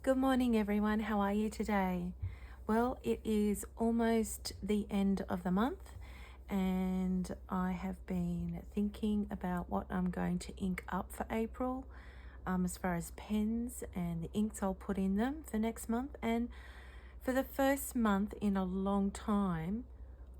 Good morning everyone, how are you today? Well, it is almost the end of the month and I have been thinking about what I'm going to ink up for April, as far as pens and the inks I'll put in them for next month. And for the first month in a long time,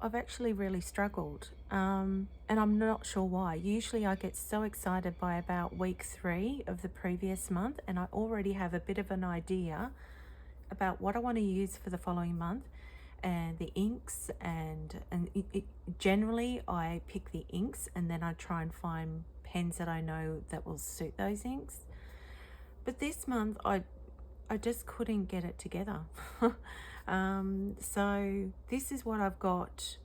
I've actually really struggled, and I'm not sure why. Usually I get so excited by about week 3 of the previous month and I already have a bit of an idea about what I want to use for the following month and the inks, and generally I pick the inks and then I try and find pens that I know that will suit those inks. But this month I just couldn't get it together. So this is what I've got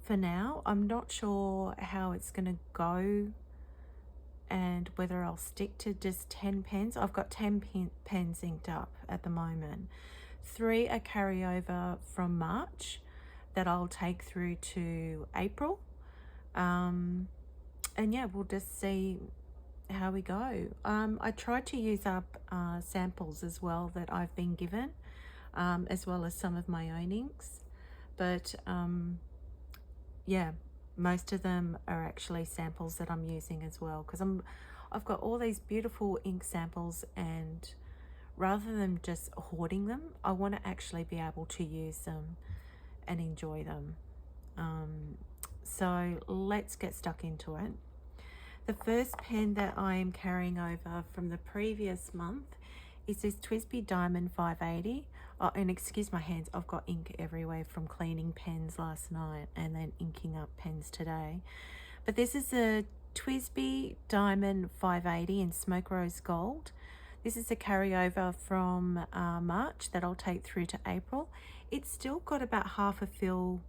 for now. I'm not sure how it's going to go and whether I'll stick to just 10 pens. I've got 10 pens inked up at the moment. 3 are carryover from March that I'll take through to April. And yeah, we'll just see how we go. I tried to use up samples as well that I've been given, as well as some of my own inks, but yeah, most of them are actually samples that I'm using as well, because I've got all these beautiful ink samples, and rather than just hoarding them, I want to actually be able to use them and enjoy them. So let's get stuck into it. The first pen that I am carrying over from the previous month is this Twisbe Diamond 580. Oh, and excuse my hands, I've got ink everywhere from cleaning pens last night and then inking up pens today. But this is a Twisbe Diamond 580 in Smoke Rose Gold. This is a carryover from March that I'll take through to April. It's still got about half a fill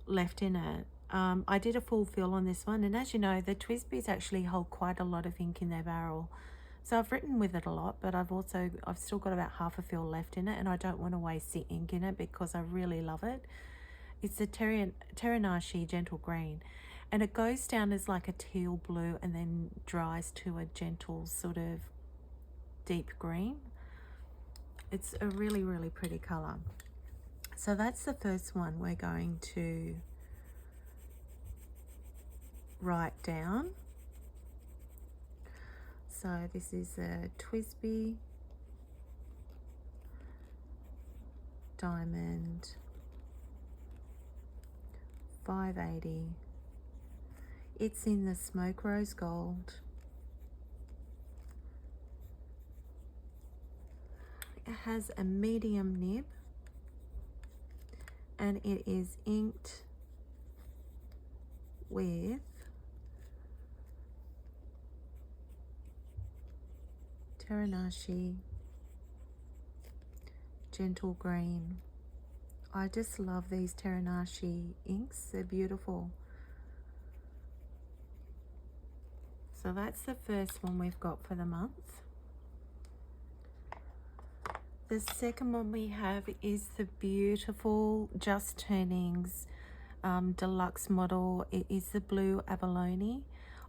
left in it. I did a full fill on this one, and as you know, the Twisbes actually hold quite a lot of ink in their barrel. So I've written with it a lot, but I've still got about half a fill left in it, and I don't want to waste the ink in it because I really love it. It's the Teranashi Gentle Green, and it goes down as like a teal blue and then dries to a gentle sort of deep green. It's a really, really pretty color. So that's the first one we're going to write down. So this is a Twisbe Diamond 580. It's in the Smoke Rose Gold. It has a medium nib and it is inked with Teranashi Gentle Green. I just love these Teranashi inks, they're beautiful. So that's the first one we've got for the month. The second one we have is the beautiful Just Turnings Deluxe model. It is the blue abalone.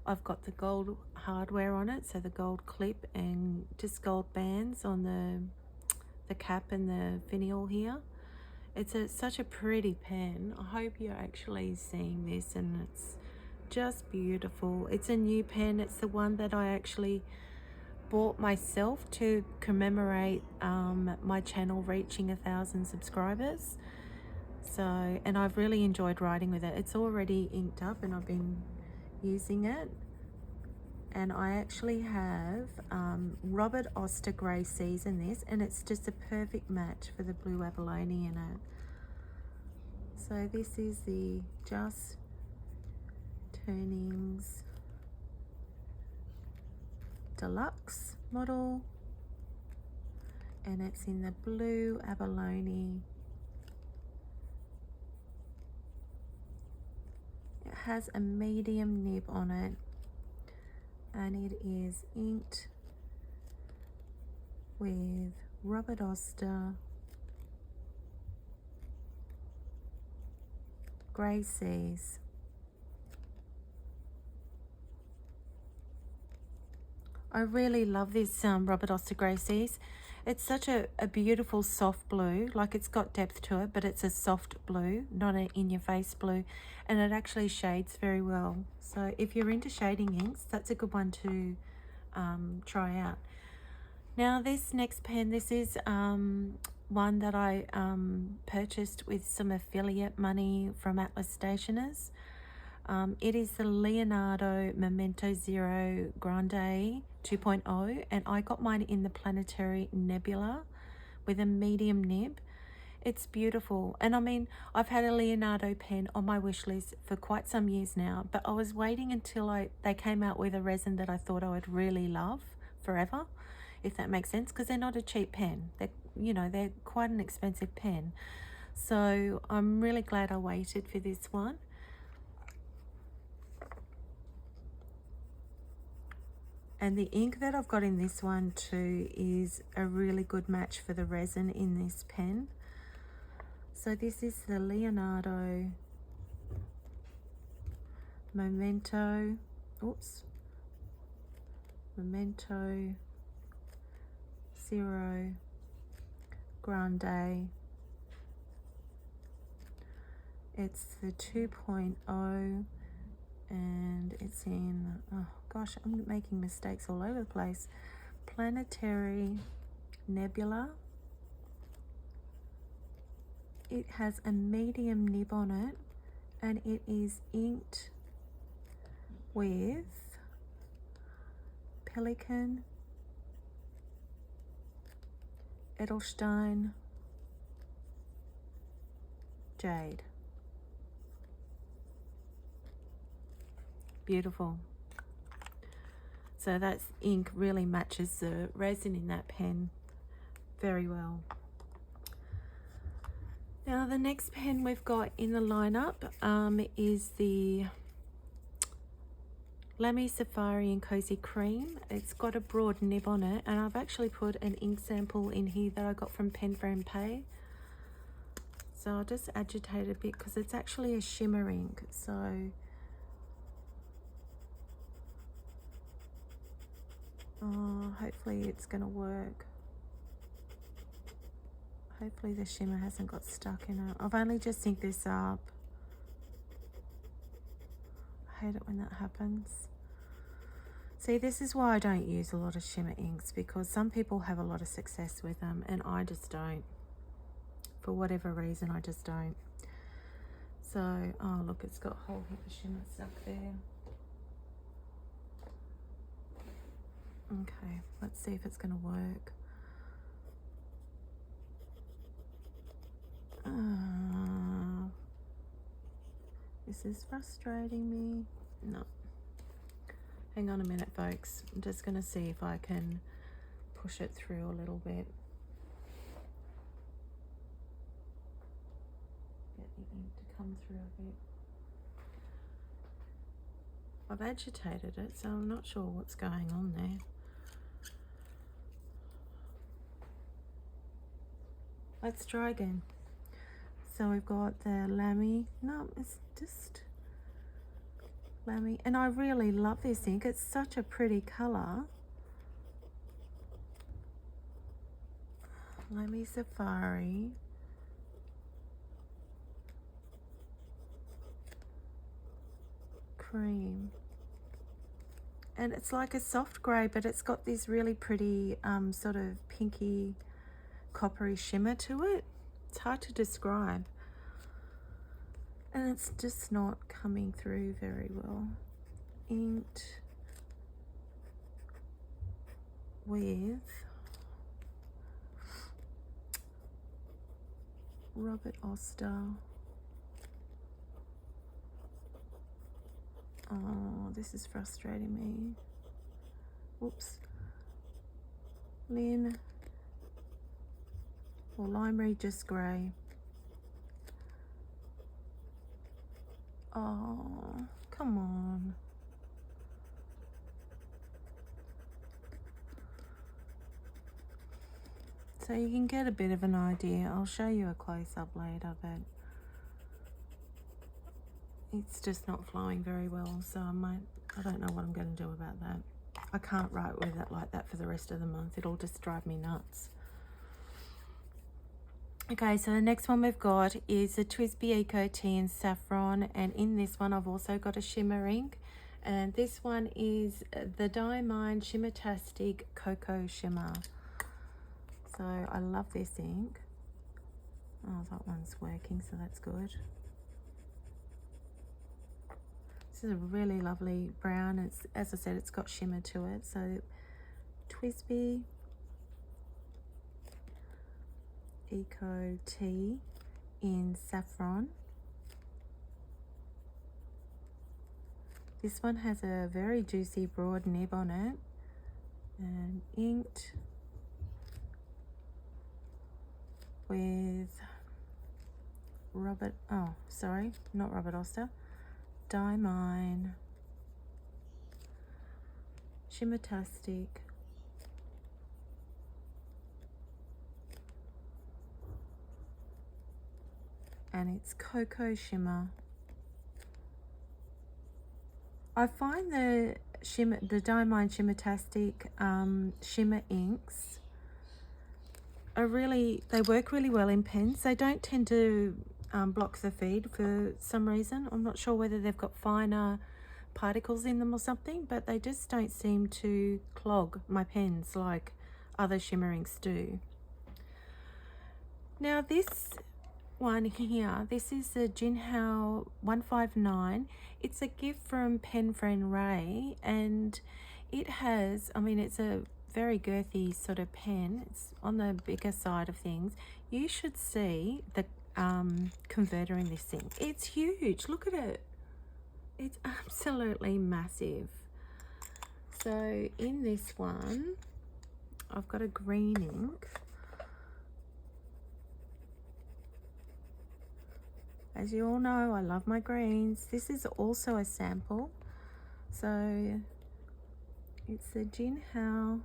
I've got the gold hardware on it, so the gold clip and just gold bands on the cap and the finial here. It's such a pretty pen. I hope you're actually seeing this, and it's just beautiful. It's a new pen. It's the one that I actually bought myself to commemorate my channel reaching 1,000 subscribers. So, and I've really enjoyed writing with it. It's already inked up and I've been using it, and I actually have Robert Oster Grey Seas in this, and it's just a perfect match for the blue abalone in it. So this is the Just Turnings Deluxe model, and it's in the blue abalone. It has a medium nib on it, and it is inked with Robert Oster Grey Seas. I really love this Robert Oster Grey Seas. It's such a beautiful soft blue, like it's got depth to it, but it's a soft blue, not an in-your-face blue, and it actually shades very well. So if you're into shading inks, that's a good one to try out. Now this next pen, this is one that I purchased with some affiliate money from Atlas Stationers. It is the Leonardo Momento Zero Grande 2.0, and I got mine in the Planetary Nebula with a medium nib. It's beautiful, and I mean, I've had a Leonardo pen on my wish list for quite some years now, but I was waiting until they came out with a resin that I thought I would really love forever, if that makes sense, because they're not a cheap pen. They're quite an expensive pen. So I'm really glad I waited for this one. And the ink that I've got in this one too is a really good match for the resin in this pen. So this is the Leonardo Momento Zero Grande. It's the 2.0, and it's in, oh gosh, I'm making mistakes all over the place. Planetary Nebula. It has a medium nib on it, and it is inked with Pelican, Edelstein, Jade. Beautiful. So that ink really matches the resin in that pen very well. Now the next pen we've got in the lineup is the Lami Safari and Cozy Cream. It's got a broad nib on it, and I've actually put an ink sample in here that I got from Pen Frame Pay. So I'll just agitate a bit because it's actually a shimmer ink. So hopefully it's going to work. Hopefully the shimmer hasn't got stuck in it. I've only just inked this up. I hate it when that happens. See, this is why I don't use a lot of shimmer inks, because some people have a lot of success with them and I just don't. For whatever reason, I just don't. So, oh look, it's got a whole heap of shimmer stuck there. Okay, let's see if it's going to work. This is frustrating me. No. Hang on a minute, folks. I'm just going to see if I can push it through a little bit. Get the ink to come through a bit. I've agitated it, so I'm not sure what's going on there. Let's try again. So we've got the Lami. No, it's just Lami. And I really love this ink. It's such a pretty colour. Lami Safari. Cream. And it's like a soft grey, but it's got this really pretty sort of pinky coppery shimmer to it. It's hard to describe, and it's just not coming through very well. Inked with Robert Oster. Oh, this is frustrating me. Whoops. Lynn. Or Lime Regis Grey. Oh, come on. So you can get a bit of an idea. I'll show you a close-up later, but it's just not flowing very well, so I don't know what I'm going to do about that. I can't write with it like that for the rest of the month. It'll just drive me nuts. Okay, so the next one we've got is the Twisbe Eco Tea Saffron, and in this one I've also got a shimmer ink, and this one is the Diamond Shimmertastic Cocoa Shimmer. So I love this ink. Oh, that one's working, so that's good. This is a really lovely brown. It's, as I said, it's got shimmer to it. So Twisbe Eco Tea in Saffron. This one has a very juicy broad nib on it, and inked with not Robert Oster, Diamond Shimmertastic and it's Cocoa Shimmer. I find the Diamond Shimmertastic shimmer inks are they work really well in pens. They don't tend to block the feed for some reason. I'm not sure whether they've got finer particles in them or something, but they just don't seem to clog my pens like other shimmer inks do. Now this one here, this is the Jinho Hal9. It's a gift from pen friend Ray, and it has, I mean, it's a very girthy sort of pen. It's on the bigger side of things. You should see the converter in this thing. It's huge. Look at it. It's absolutely massive. So in this one, I've got a green ink. As you all know, I love my greens. This is also a sample. So it's the Jinho Hal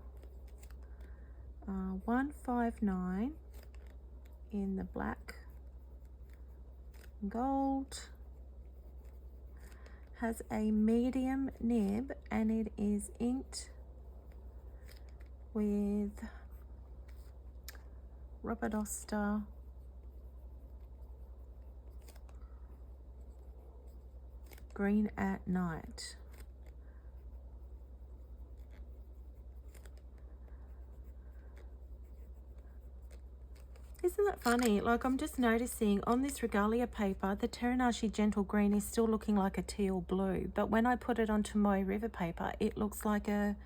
159 in the black and gold. Has a medium nib and it is inked with Robert Oster Green at Night. Isn't that funny? Like, I'm just noticing on this regalia paper, the Terranashi Gentle Green is still looking like a teal blue, but when I put it onto my river paper, it looks like a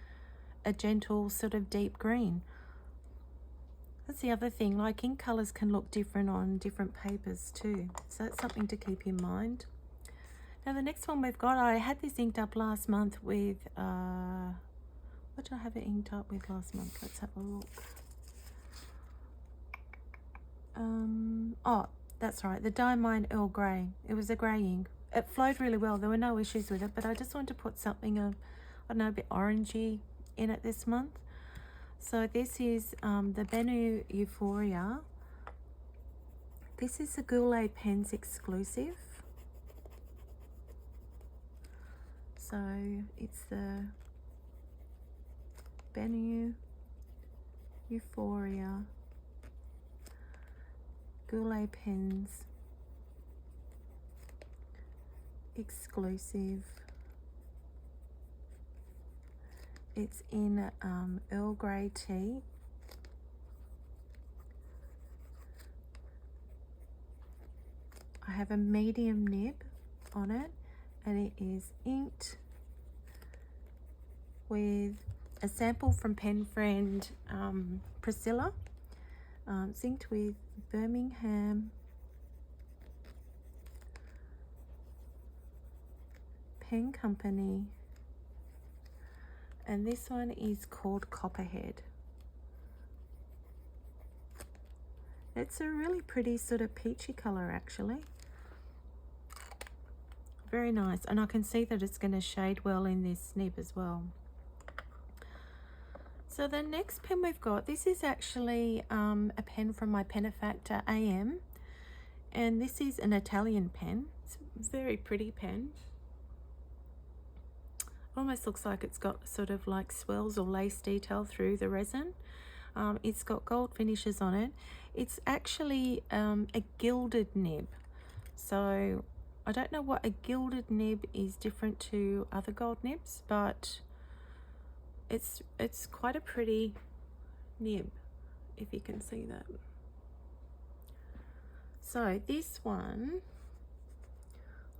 gentle sort of deep green. That's the other thing, like ink colours can look different on different papers too, so that's something to keep in mind. Now the next one we've got, I had this inked up last month with, what did I have it inked up with last month? Let's have a look. Oh, that's right, the Diamond Earl Grey. It was a grey ink. It flowed really well. There were no issues with it, but I just wanted to put something of, I don't know, a bit orangey in it this month. So this is the Benu Euphoria. This is the Goulet Pens exclusive. So it's the Benu Euphoria Goulet Pens exclusive. It's in Earl Grey tea. I have a medium nib on it, and it is inked with a sample from pen friend Priscilla. It's inked with Birmingham Pen Company, and this one is called Copperhead. It's a really pretty sort of peachy color actually. Very nice, and I can see that it's going to shade well in this nib as well. So the next pen we've got, this is actually a pen from my Atelier Am, and this is an Italian pen. It's a very pretty pen. Almost looks like it's got sort of like swirls or lace detail through the resin. It's got gold finishes on it. It's actually a gilded nib. So I don't know what a gilded nib is different to other gold nibs, but it's quite a pretty nib, if you can see that. So this one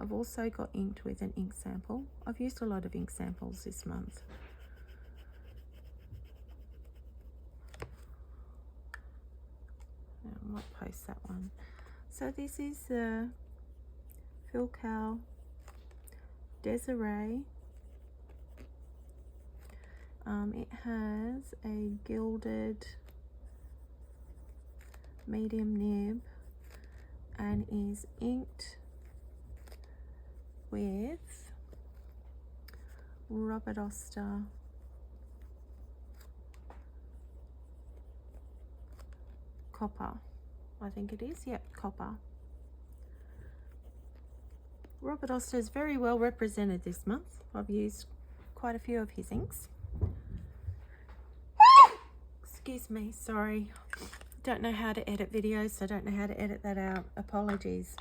I've also got inked with an ink sample. I've used a lot of ink samples this month. I might post that one. So this is the Filcal Desiree. It has a gilded medium nib and is inked with Robert Oster copper. I think it is, yep, copper. Robert Oster is very well represented this month. I've used quite a few of his inks. Excuse me, sorry. Don't know how to edit videos, so I don't know how to edit that out. Apologies.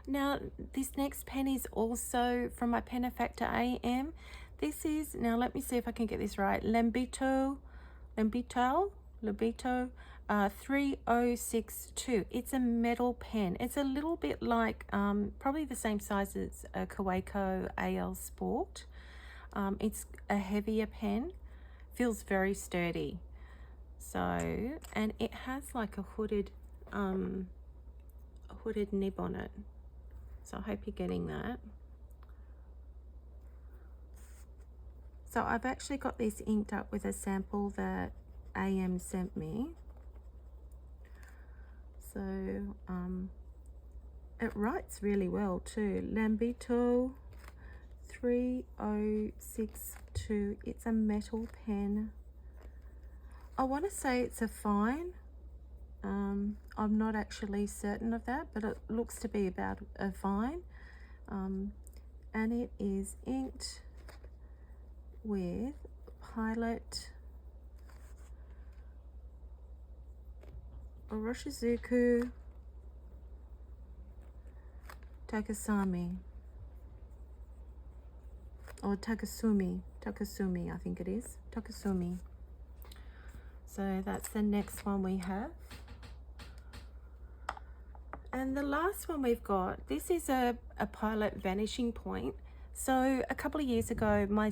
Now, this next pen is also from my Atelier Am. This is, now let me see if I can get this right, Lambo 3062. It's a metal pen. It's a little bit like, probably the same size as a Kaweco AL Sport. It's a heavier pen, feels very sturdy. So, and it has like a hooded nib on it. So I hope you're getting that. So I've actually got this inked up with a sample that AM sent me. So it writes really well too. Lambo 3062. It's a metal pen. I want to say it's a fine. I'm not actually certain of that, but it looks to be about a fine. And it is inked with Pilot Oroshizuku Takasami, or Takasumi, I think it is, Takasumi. So that's the next one we have. And the last one we've got, this is a Pilot Vanishing Point. So a couple of years ago, my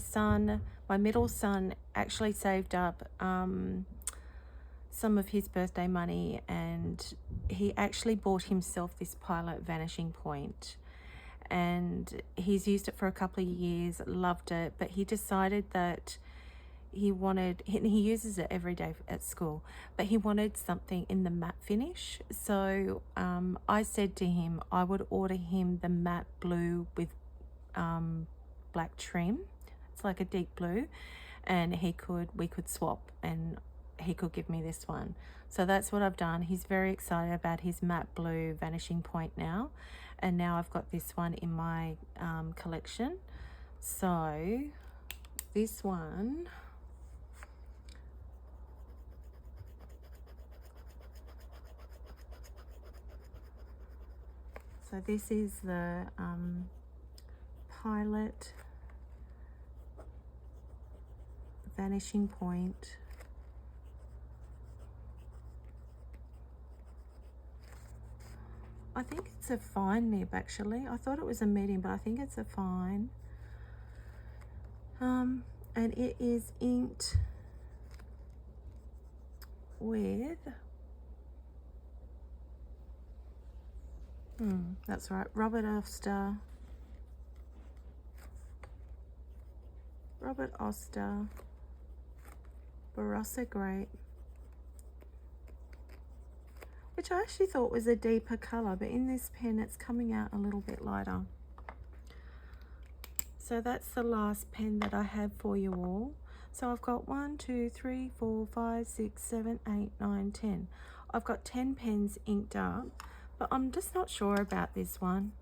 middle son, actually saved up some of his birthday money, and he actually bought himself this Pilot Vanishing Point. And he's used it for a couple of years, loved it, but he decided that he uses it every day at school, but he wanted something in the matte finish. So I said to him I would order him the matte blue with black trim. It's like a deep blue, and we could swap, and he could give me this one. So that's what I've done. He's very excited about his matte blue Vanishing Point now, and now I've got this one in my collection. So this one, so this is the Pilot Vanishing Point. I think it's a fine nib actually. I thought it was a medium, but I think it's a fine. And it is inked with, that's right, Robert Oster Barossa Grape, which I actually thought was a deeper color, but in this pen it's coming out a little bit lighter. So that's the last pen that I have for you all. So I've got 1, 2, 3, 4, 5, 6, 7, 8, 9, 10. I've got 10 pens inked up, but I'm just not sure about this one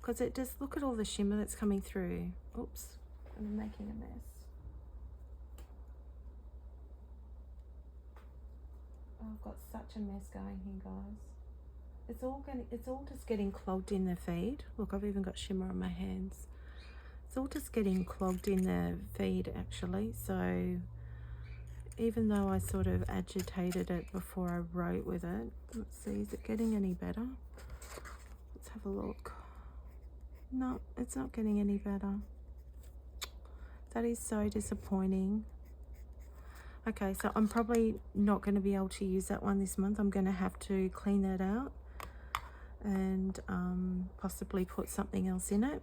because it just, look at all the shimmer that's coming through. Oops, I'm making a mess. Oh, I've got such a mess going here, guys. It's all just getting clogged in the feed. Look, I've even got shimmer on my hands. It's all just getting clogged in the feed actually. So even though I sort of agitated it before I wrote with it, let's see, is it getting any better? Let's have a look. No, it's not getting any better. That is so disappointing. Okay, so I'm probably not going to be able to use that one this month. I'm going to have to clean that out and possibly put something else in it,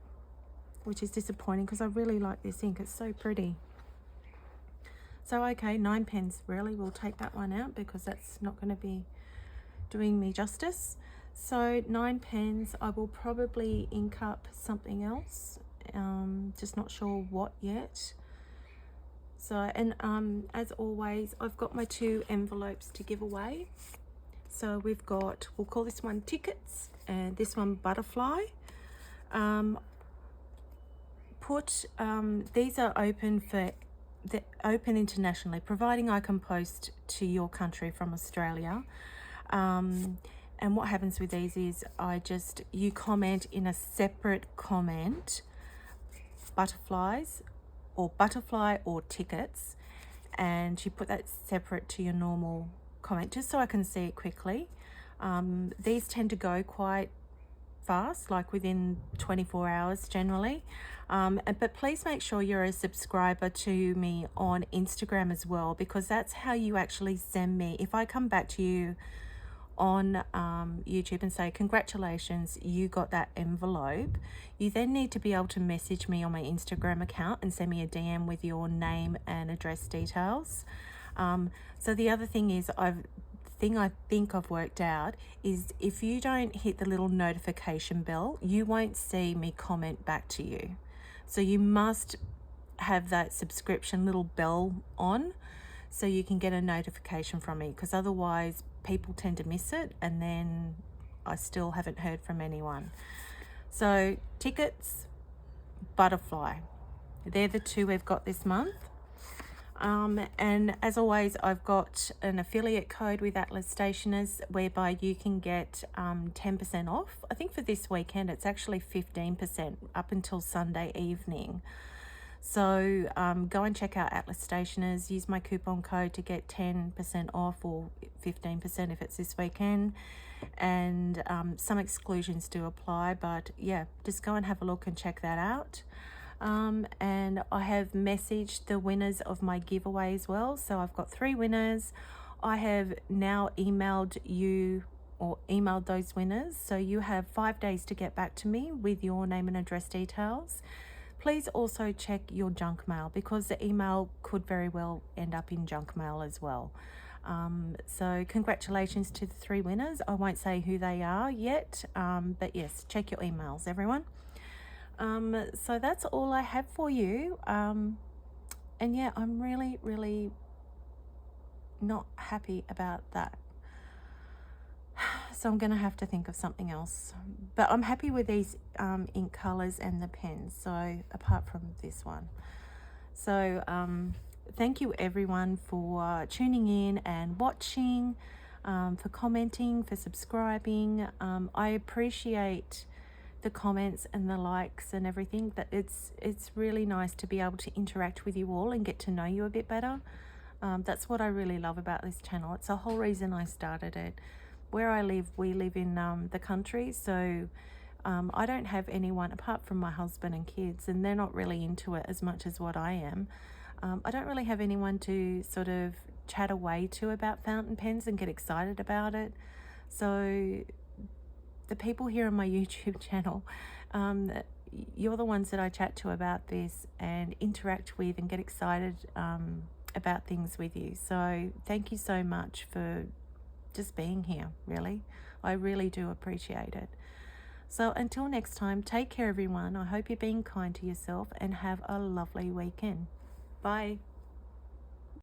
which is disappointing because I really like this ink. It's so pretty. So okay, 9 pens, really, we'll take that one out because that's not going to be doing me justice. So 9 pens, I will probably ink up something else, just not sure what yet. So, and as always, I've got my 2 envelopes to give away. So we've got, we'll call this one tickets and this one butterfly. These are open for open internationally, providing I can post to your country from Australia. And what happens with these is you comment in a separate comment, butterflies or butterfly or tickets, and you put that separate to your normal comment just so I can see it quickly. These tend to go quite fast, like within 24 hours generally. But please make sure you're a subscriber to me on Instagram as well, because that's how you actually send me. If I come back to you on YouTube and say congratulations, you got that envelope, you then need to be able to message me on my Instagram account and send me a DM with your name and address details. So the other thing is, I think I've worked out is if you don't hit the little notification bell, you won't see me comment back to you. So you must have that subscription little bell on so you can get a notification from me, because otherwise people tend to miss it and then I still haven't heard from anyone. So tickets, butterfly, they're the 2 we've got this month. And as always, I've got an affiliate code with Atlas Stationers whereby you can get 10% off. I think for this weekend it's actually 15% up until Sunday evening. So go and check out Atlas Stationers, use my coupon code to get 10% off, or 15% if it's this weekend. And some exclusions do apply, but yeah, just go and have a look and check that out. And I have messaged the winners of my giveaway as well. So I've got 3 winners. I have now emailed you, or emailed those winners. So you have 5 days to get back to me with your name and address details. Please also check your junk mail, because the email could very well end up in junk mail as well. So congratulations to the 3 winners. I won't say who they are yet, but yes, check your emails, everyone. So that's all I have for you. And yeah, I'm really not happy about that. So I'm going to have to think of something else. But I'm happy with these ink colors and the pens, so apart from this one. So thank you everyone for tuning in and watching, for commenting, for subscribing. I appreciate the comments and the likes and everything. That it's really nice to be able to interact with you all and get to know you a bit better. That's what I really love about this channel. It's the whole reason I started it. Where I live, we live in the country, so I don't have anyone apart from my husband and kids, and they're not really into it as much as what I am. I don't really have anyone to sort of chat away to about fountain pens and get excited about it. So the people here on my YouTube channel, you're the ones that I chat to about this and interact with and get excited about things with you. So thank you so much for just being here, really. I really do appreciate it. So until next time, take care everyone. I hope you're being kind to yourself and have a lovely weekend. Bye.